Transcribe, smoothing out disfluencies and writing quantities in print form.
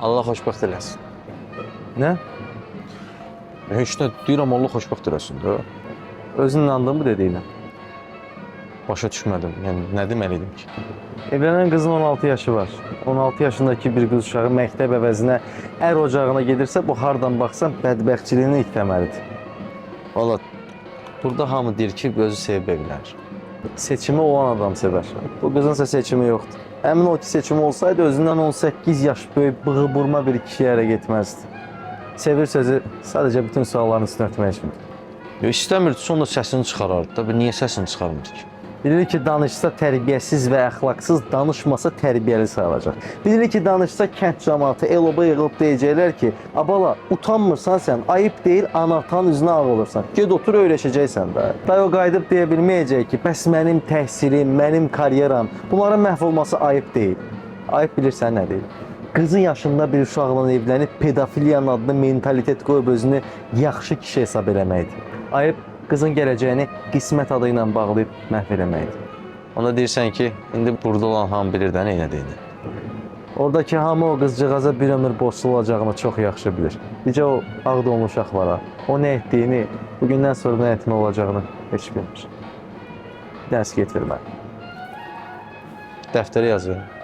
Allah xoşbəxt eləsin. Nə? Heç nə deyirəm, Allah xoşbəxt eləsin də. Özün inandın mı dediyinə? Başa düşmədim. Yəni nə deməliydim ki? Evlənən qızın 16 yaşı var. 16 yaşındakı bir qız uşağı məktəb əvəzinə ər ocağına gedirsə, bu hardan baxsan bədbəxtçiliyini itməməlidir. Valla burada hamı deyir ki, özü sevib evlənir. Seçimi olan adam sevər. Bu qızınsa seçimi yoxdur. Əmin ol ki, seçimi olsaydı özündən 18 yaş böyük bığı burma bir kişiyə ərə getməzdi. Sevir sözü sadəcə bütün sualların üstünə örtmək üçün. İstəmirdi, sonra səsini çıxarardı da. Niyə səsini çıxarmır ki? Bilir ki, danışsa tərbiyəsiz və əxlaqsız, danışmasa tərbiyəli sayılacaq. Bilir ki, danışsa kənd cəmaatı el-oba yığılıb deyəcəklər ki, abala, utanmırsan sən, ayıb deyil, anartan üzünə ağ olursan. Ged otur, öyrəşəcəksən də. Day o qayıdıb deyə bilməyəcək ki, bəs mənim təhsilim, mənim karyeram, bunların məhv olması ayıb deyil. Ayıb bilirsən nə deyil? Qızın yaşında bir uşaqla evlənib pedofiliyanın adını mentalitet qoyub özünü yaxşı kişi hesab eləməkdir. Ayıb qızın gələcəyini qismət adı ilə bağlayıb məhv eləməkdir. Ona deyirsən ki, indi burada olan hamı bilir də nə deyini. Oradakı hamı o qızcığaza bir ömür borçlu olacağını çox yaxşı bilir. Bircə o ağ donlu uşaq var ha. O nə etdiyini, bugündən sonra nə etmək olacağını heç bilmir. Dərs getirmə. Dəftərə yazıyorum.